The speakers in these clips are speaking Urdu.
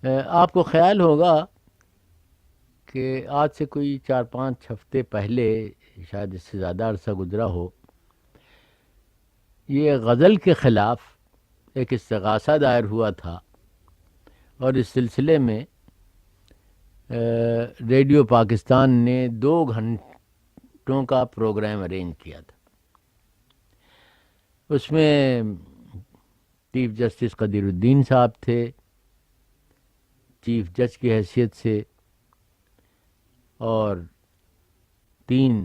آپ کو خیال ہوگا کہ آج سے کوئی 4-5 ہفتے پہلے، شاید اس سے زیادہ عرصہ گزرا ہو، یہ غزل کے خلاف ایک استغاثہ دائر ہوا تھا، اور اس سلسلے میں ریڈیو پاکستان نے 2 گھنٹوں کا پروگرام ارینج کیا تھا۔ اس میں چیف جسٹس قدیر الدین صاحب تھے چیف جج کی حیثیت سے، اور 3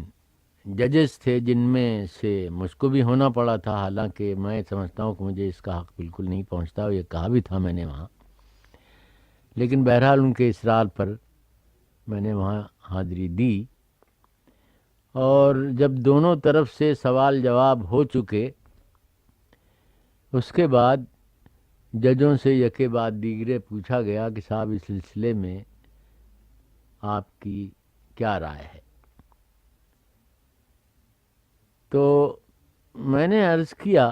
ججز تھے جن میں سے مجھ کو بھی ہونا پڑا تھا، حالانکہ میں سمجھتا ہوں کہ مجھے اس کا حق بالکل نہیں پہنچتا، اور یہ کہا بھی تھا میں نے وہاں، لیکن بہرحال ان کے اصرار پر میں نے وہاں حاضری دی۔ اور جب دونوں طرف سے سوال جواب ہو چکے، اس کے بعد ججوں سے یکے بعد دیگرے پوچھا گیا کہ صاحب اس سلسلے میں آپ کی کیا رائے ہے؟ تو میں نے عرض کیا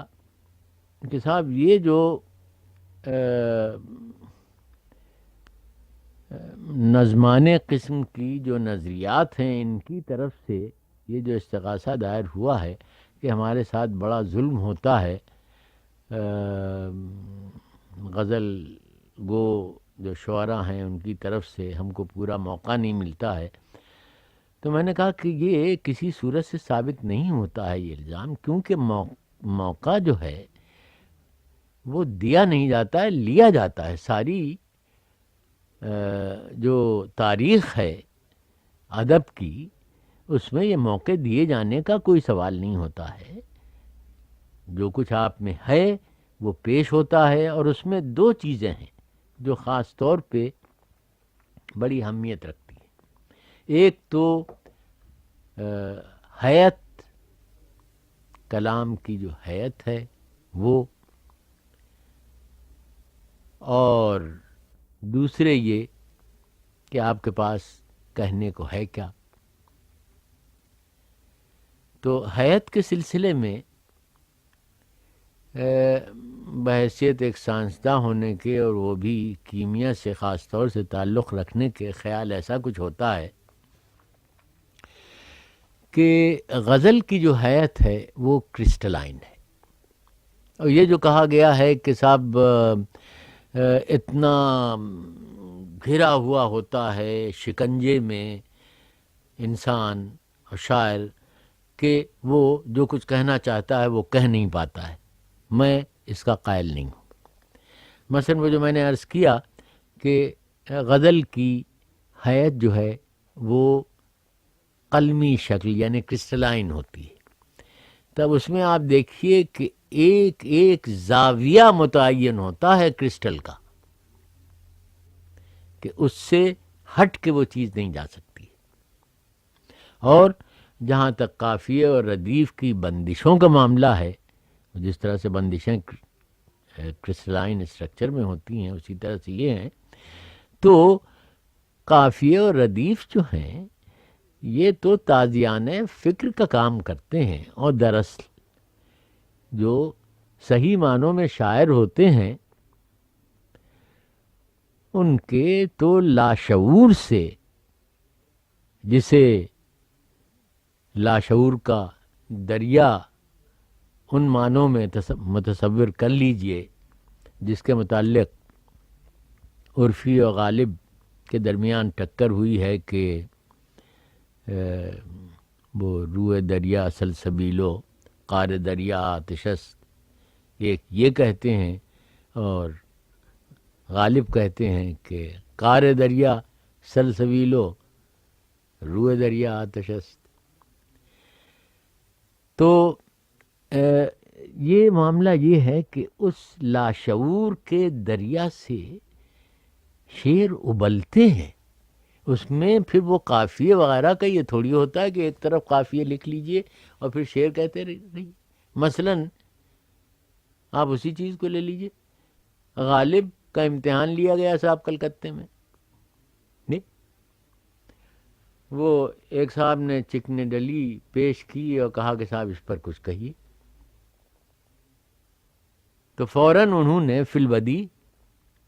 کہ صاحب یہ جو نظمانے قسم کی جو نظریات ہیں، ان کی طرف سے یہ جو استغاثہ دائر ہوا ہے کہ ہمارے ساتھ بڑا ظلم ہوتا ہے، غزل گو جو شعراء ہیں ان کی طرف سے ہم کو پورا موقع نہیں ملتا ہے، تو میں نے کہا کہ یہ کسی صورت سے ثابت نہیں ہوتا ہے یہ الزام، کیونکہ موقع جو ہے وہ دیا نہیں جاتا ہے، لیا جاتا ہے۔ ساری جو تاریخ ہے ادب کی، اس میں یہ موقع دیے جانے کا کوئی سوال نہیں ہوتا ہے۔ جو کچھ آپ میں ہے وہ پیش ہوتا ہے، اور اس میں 2 چیزیں ہیں جو خاص طور پہ بڑی اہمیت رکھتی ہیں۔ ایک تو حیت، کلام کی جو حیت ہے وہ، اور دوسرے یہ کہ آپ کے پاس کہنے کو ہے کیا۔ تو حیت کے سلسلے میں بحیثیت ایک سائنسداں ہونے کے، اور وہ بھی کیمیا سے خاص طور سے تعلق رکھنے کے، خیال ایسا کچھ ہوتا ہے کہ غزل کی جو حیت ہے وہ کرسٹلائن ہے۔ اور یہ جو کہا گیا ہے کہ صاحب اتنا گھرا ہوا ہوتا ہے شکنجے میں انسان اور شاعر کہ وہ جو کچھ کہنا چاہتا ہے وہ کہہ نہیں پاتا ہے، میں اس کا قائل نہیں ہوں۔ مثلا وہ جو میں نے عرض کیا کہ غزل کی حیت جو ہے وہ قلمی شکل یعنی کرسٹلائن ہوتی ہے، تب اس میں آپ دیکھیے کہ ایک ایک زاویہ متعین ہوتا ہے کرسٹل کا، کہ اس سے ہٹ کے وہ چیز نہیں جا سکتی۔ اور جہاں تک قافیے اور ردیف کی بندشوں کا معاملہ ہے، جس طرح سے بندشیں کرسٹلائن اسٹرکچر میں ہوتی ہیں اسی طرح سے یہ ہیں، تو قافیے اور ردیف جو ہیں یہ تو تازیان فکر کا کام کرتے ہیں، اور دراصل جو صحیح معنوں میں شاعر ہوتے ہیں ان کے تو لاشعور سے، جسے لاشعور کا دریا ان معنوں میں متصور کر لیجئے جس کے متعلق عرفی اور غالب کے درمیان ٹکر ہوئی ہے کہ وہ روئے دریا سلسبیلو قار دریا آتشست، ایک یہ کہتے ہیں اور غالب کہتے ہیں کہ قار دریا سلسبیلو روئے دریا آتشست۔ تو یہ معاملہ یہ ہے کہ اس لاشعور کے دریا سے شعر ابلتے ہیں، اس میں پھر وہ قافیے وغیرہ کا یہ تھوڑی ہوتا ہے کہ ایک طرف قافیے لکھ لیجئے اور پھر شعر کہتے رہیے۔ مثلا آپ اسی چیز کو لے لیجئے، غالب کا امتحان لیا گیا صاحب کلکتے میں، نہیں وہ ایک صاحب نے چکن ڈلی پیش کی اور کہا کہ صاحب اس پر کچھ کہیے، تو فوراً انہوں نے فی البدی،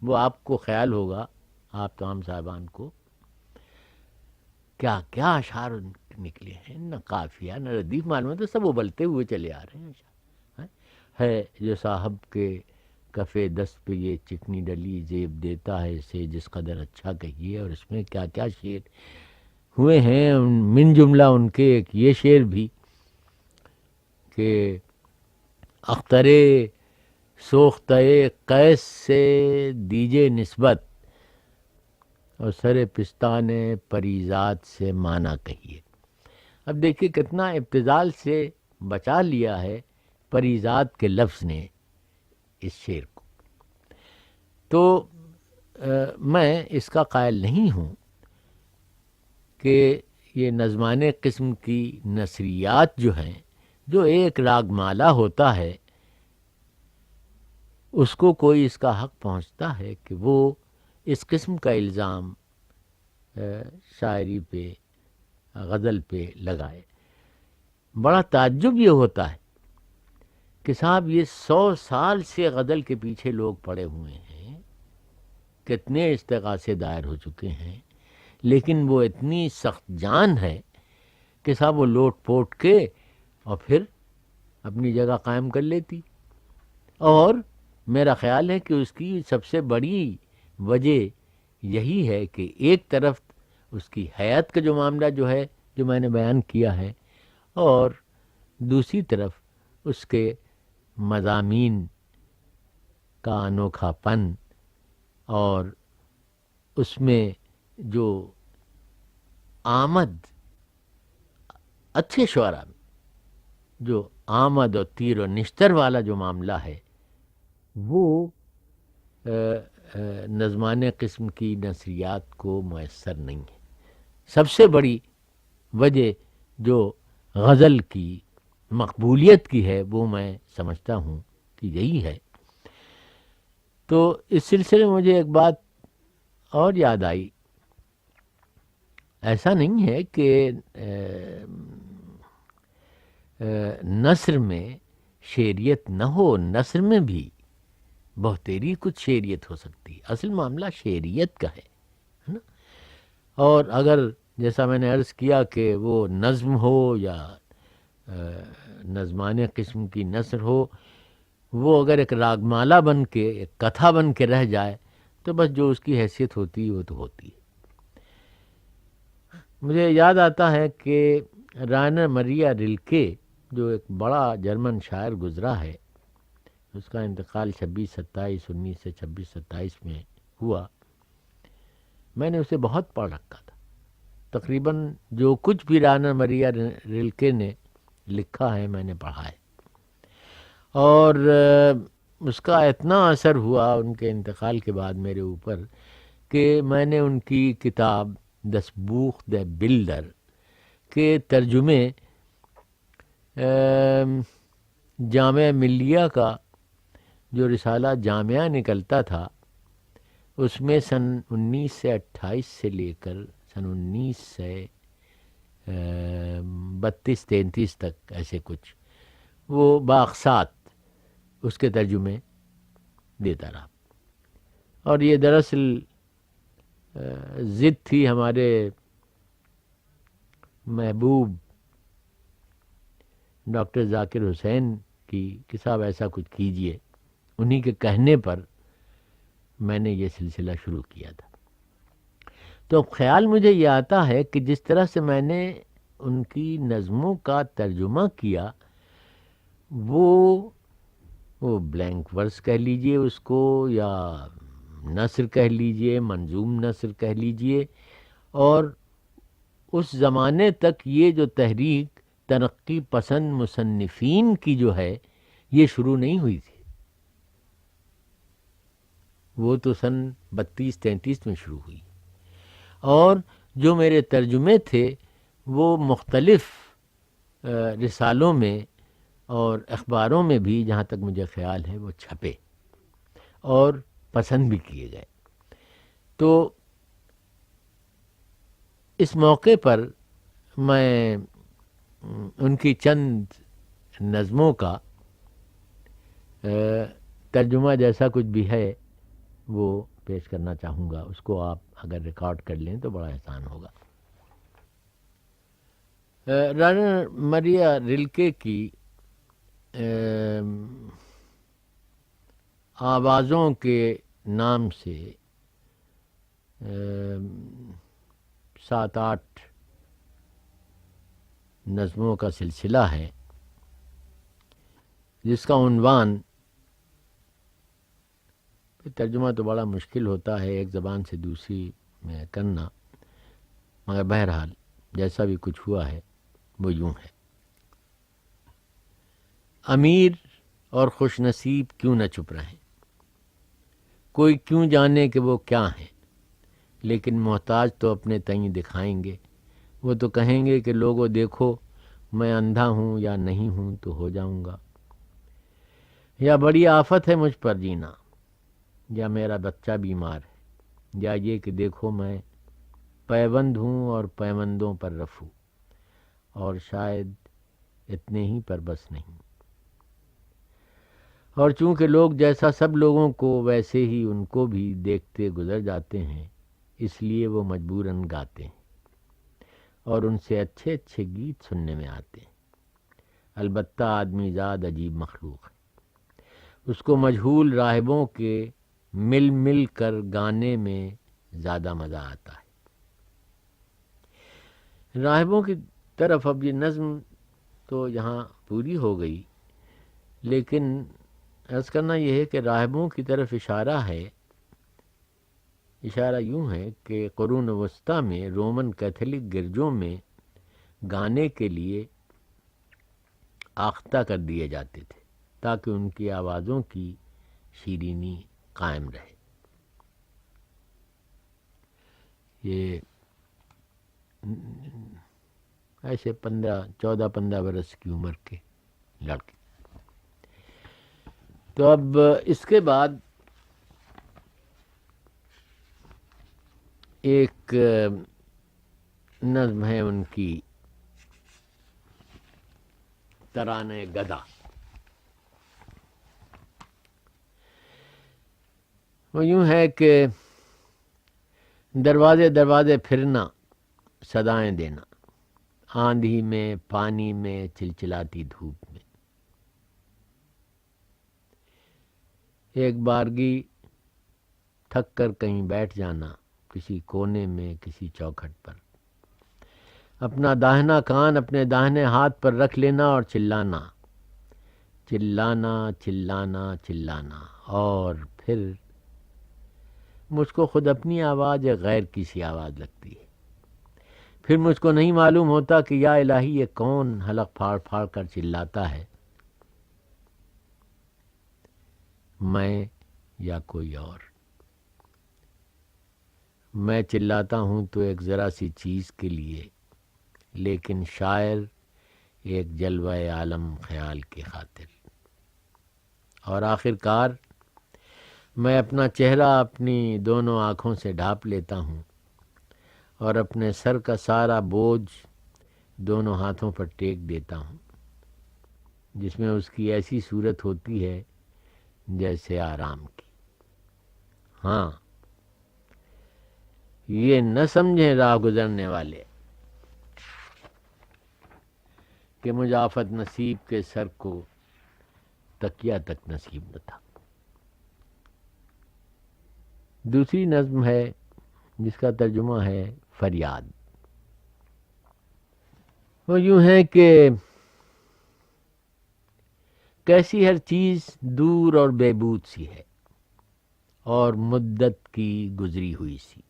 وہ آپ کو خیال ہوگا آپ تمام صاحبان کو کیا کیا اشعار نکلے ہیں، نہ قافیہ نہ ردیف معلوم ہے، تو سب ابلتے ہوئے چلے آ رہے ہیں اشعار۔ ہے جو صاحب کے کفے دست پہ یہ چکنی ڈلی، زیب دیتا ہے اسے جس قدر اچھا کہیے، اور اس میں کیا کیا شعر ہوئے ہیں، من جملہ ان کے ایک یہ شعر بھی کہ اخترے سوختہ قیس سے دیجے نسبت، اور سر پستان پریزاد سے مانا کہیے۔ اب دیکھیے کتنا ابتذال سے بچا لیا ہے پریزاد کے لفظ نے اس شعر کو۔ تو میں اس کا قائل نہیں ہوں کہ یہ نظمانے قسم کی نثریات جو ہیں، جو ایک راگ مالا ہوتا ہے، اس کو کوئی اس کا حق پہنچتا ہے کہ وہ اس قسم کا الزام شاعری پہ، غزل پہ لگائے۔ بڑا تعجب یہ ہوتا ہے کہ صاحب یہ 100 سال سے غزل کے پیچھے لوگ پڑے ہوئے ہیں، کتنے استغاثے دائر ہو چکے ہیں، لیکن وہ اتنی سخت جان ہے کہ صاحب وہ لوٹ پوٹ کے اور پھر اپنی جگہ قائم کر لیتی۔ اور میرا خیال ہے کہ اس کی سب سے بڑی وجہ یہی ہے کہ ایک طرف اس کی حیات کا جو معاملہ جو ہے، جو میں نے بیان کیا ہے، اور دوسری طرف اس کے مضامین کا انوکھا پن، اور اس میں جو آمد، اچھے شعراء میں جو آمد اور تیر و نشتر والا جو معاملہ ہے، وہ نظمان قسم کی نثریات کو میسر نہیں ہے۔ سب سے بڑی وجہ جو غزل کی مقبولیت کی ہے، وہ میں سمجھتا ہوں کہ یہی ہے۔ تو اس سلسلے میں مجھے ایک بات اور یاد آئی، ایسا نہیں ہے کہ نثر میں شعریت نہ ہو، نثر میں بھی بہتری کچھ شعریت ہو سکتی ہے۔ اصل معاملہ شعریت کا ہے نا۔ اور اگر جیسا میں نے عرض کیا کہ وہ نظم ہو یا نظمان قسم کی نثر ہو، وہ اگر ایک راگ مالا بن کے، ایک کتھا بن کے رہ جائے، تو بس جو اس کی حیثیت ہوتی ہے وہ تو ہوتی ہے۔ مجھے یاد آتا ہے کہ رائنر ماریا رلکے جو ایک بڑا جرمن شاعر گزرا ہے، اس کا انتقال 1927 میں ہوا۔ میں نے اسے بہت پڑھ رکھا تھا، تقریباً جو کچھ بھی رائنر ماریا رلکے نے لکھا ہے میں نے پڑھا ہے، اور اس کا اتنا اثر ہوا ان کے انتقال کے بعد میرے اوپر کہ میں نے ان کی کتاب Das Buch der Bilder کے ترجمے جامعہ ملیہ کا جو رسالہ جامعہ نکلتا تھا، اس میں سن 1928 سے لے کر سن 1932-33 تک ایسے کچھ وہ باقسات اس کے ترجمے دیتا رہا۔ اور یہ دراصل ضد تھی ہمارے محبوب ڈاکٹر ذاکر حسین کی کہ صاحب ایسا کچھ کیجئے۔ انہی کے کہنے پر میں نے یہ سلسلہ شروع کیا تھا۔ تو خیال مجھے یہ آتا ہے کہ جس طرح سے میں نے ان کی نظموں کا ترجمہ کیا، وہ بلینک ورس کہہ لیجئے اس کو، یا نثر کہہ لیجئے، منظوم نثر کہہ لیجئے، اور اس زمانے تک یہ جو تحریک ترقی پسند مصنفین کی جو ہے، یہ شروع نہیں ہوئی تھی۔ وہ تو سن 32-33 میں شروع ہوئی، اور جو میرے ترجمے تھے وہ مختلف رسالوں میں اور اخباروں میں بھی، جہاں تک مجھے خیال ہے، وہ چھپے اور پسند بھی کیے گئے۔ تو اس موقع پر میں ان کی چند نظموں کا ترجمہ جیسا کچھ بھی ہے وہ پیش کرنا چاہوں گا، اس کو آپ اگر ریکارڈ کر لیں تو بڑا احسان ہوگا۔ رانر مریا رلکے کی آوازوں کے نام سے 7-8 نظموں کا سلسلہ ہے، جس کا عنوان، ترجمہ تو بڑا مشکل ہوتا ہے ایک زبان سے دوسری میں کرنا، مگر بہرحال جیسا بھی کچھ ہوا ہے وہ یوں ہے: امیر اور خوش نصیب کیوں نہ چپ رہیں، کوئی کیوں جانے کہ وہ کیا ہیں، لیکن محتاج تو اپنے تئیں دکھائیں گے، وہ تو کہیں گے کہ لوگوں دیکھو میں اندھا ہوں یا نہیں ہوں تو ہو جاؤں گا، یا بڑی آفت ہے مجھ پر جینا، یا میرا بچہ بیمار ہے، یا یہ کہ دیکھو میں پیوند ہوں اور پیوندوں پر رفو، اور شاید اتنے ہی پر بس نہیں، اور چونکہ لوگ جیسا سب لوگوں کو ویسے ہی ان کو بھی دیکھتے گزر جاتے ہیں، اس لیے وہ مجبوراً گاتے ہیں، اور ان سے اچھے اچھے گیت سننے میں آتے ہیں۔ البتہ آدمی ذات عجیب مخلوق ہے، اس کو مجہول راہبوں کے مل مل کر گانے میں زیادہ مزہ آتا ہے۔ راہبوں کی طرف اب یہ نظم تو یہاں پوری ہو گئی، لیکن عرض کرنا یہ ہے کہ راہبوں کی طرف اشارہ ہے، اشارہ یوں ہے کہ قرون وسطیٰ میں رومن کیتھولک گرجوں میں گانے کے لیے آختہ کر دیے جاتے تھے تاکہ ان کی آوازوں کی شیرینی قائم رہے۔ یہ ایسے 14-15 برس کی عمر کے لڑکے۔ تو اب اس کے بعد ایک نظم ہے ان کی، ترانے گدا۔ وہ یوں ہے کہ دروازے دروازے پھرنا، صدائیں دینا، آندھی میں، پانی میں، چلچلاتی دھوپ میں، ایک بارگی تھک کر کہیں بیٹھ جانا، کسی کونے میں، کسی چوکھٹ پر، اپنا داہنا کان اپنے داہنے ہاتھ پر رکھ لینا اور چلانا، چلانا چلانا چلانا، اور پھر مجھ کو خود اپنی آواز یا غیر کی سی آواز لگتی ہے، پھر مجھ کو نہیں معلوم ہوتا کہ یا الہی یہ کون حلق پھاڑ پھاڑ کر چلاتا ہے، میں یا کوئی اور۔ میں چلاتا ہوں تو ایک ذرا سی چیز کے لیے، لیکن شاعر ایک جلوہ عالم خیال کی خاطر، اور آخر کار میں اپنا چہرہ اپنی دونوں آنکھوں سے ڈھانپ لیتا ہوں اور اپنے سر کا سارا بوجھ دونوں ہاتھوں پر ٹیک دیتا ہوں، جس میں اس کی ایسی صورت ہوتی ہے جیسے آرام کی۔ ہاں، یہ نہ سمجھیں راہ گزرنے والے کہ مجھ آفت نصیب کے سر کو تکیہ تک نصیب نہ تھا۔ دوسری نظم ہے جس کا ترجمہ ہے فریاد۔ وہ یوں ہے کہ کیسی ہر چیز دور اور بے بود سی ہے، اور مدت کی گزری ہوئی سی،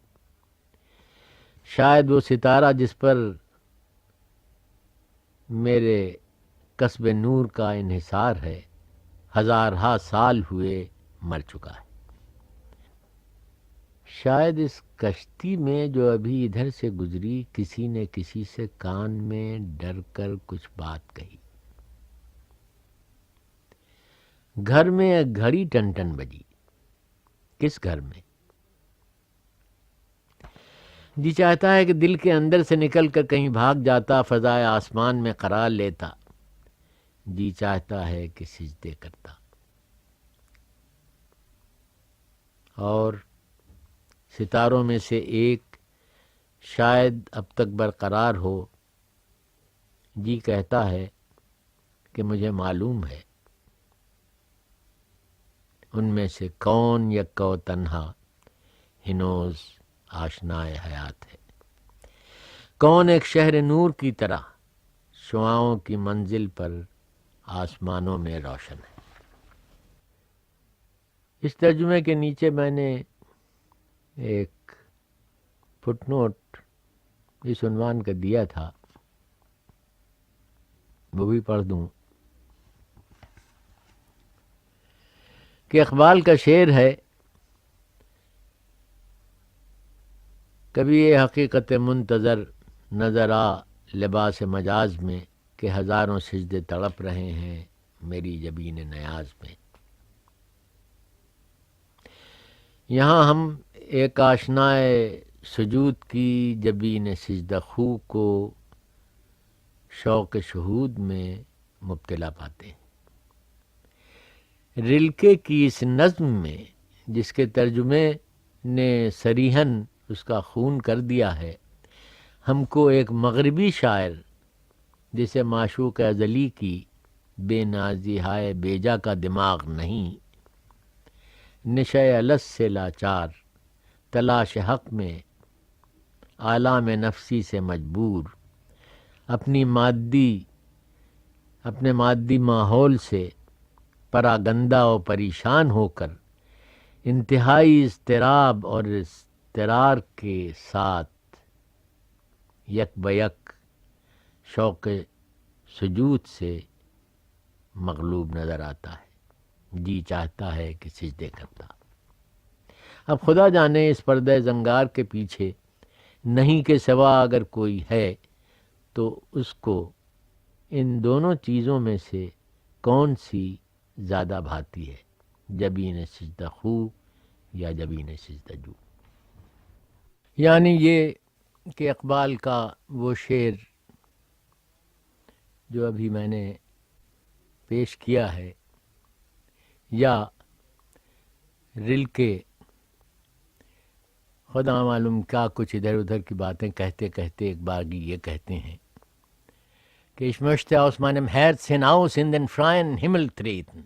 شاید وہ ستارہ جس پر میرے کسب نور کا انحصار ہے، ہزارہا سال ہوئے مر چکا ہے، شاید اس کشتی میں جو ابھی ادھر سے گزری کسی نے کسی سے کان میں ڈر کر کچھ بات کہی، گھر میں ایک گھڑی ٹن ٹن بجی، کس گھر میں؟ جی چاہتا ہے کہ دل کے اندر سے نکل کر کہیں بھاگ جاتا، فضائے آسمان میں قرار لیتا، جی چاہتا ہے کہ سجدے کرتا، اور ستاروں میں سے ایک شاید اب تک برقرار ہو، جی کہتا ہے کہ مجھے معلوم ہے ان میں سے کون یکا و تنہا ہنوز آشنائے حیات ہے، کون ایک شہر نور کی طرح شعاؤں کی منزل پر آسمانوں میں روشن ہے۔ اس ترجمے کے نیچے میں نے ایک فٹ نوٹ اس عنوان کا دیا تھا، وہ بھی پڑھ دوں کہ اقبال کا شعر ہے، کبھی یہ حقیقت منتظر نظر آ لباس مجاز میں کہ ہزاروں سجدے تڑپ رہے ہیں میری جبین نیاز میں۔ یہاں ہم ایک آشنائے سجود کی جبین سجدہ خو کو شوق شہود میں مبتلا پاتے ہیں۔ رلکے کی اس نظم میں جس کے ترجمے نے صریحاً اس کا خون کر دیا ہے، ہم کو ایک مغربی شاعر جسے معشوق ازلی کی بے نازی ہائے بیجا کا دماغ نہیں، نشے الس سے لاچار تلاش حق میں آلام نفسی سے مجبور، اپنے مادی ماحول سے پراگندہ و پریشان ہو کر انتہائی اضطراب اور اضطرار کے ساتھ یک بیک شوق سجود سے مغلوب نظر آتا ہے، جی چاہتا ہے کہ سجدے کرتا۔ اب خدا جانے اس پردہ زنگار کے پیچھے نہیں کے سوا اگر کوئی ہے تو اس کو ان دونوں چیزوں میں سے کون سی زیادہ بھاتی ہے، جبین سجدہ خو یا جبین سجدہ جو۔ یعنی یہ کہ اقبال کا وہ شعر جو ابھی میں نے پیش کیا ہے، یا رلکے خدا معلوم کیا کچھ ادھر ادھر کی باتیں کہتے کہتے ایک بار یہ کہتے ہیں کہ ich möchte aus meinem Herzen aus in den freien Himmel treten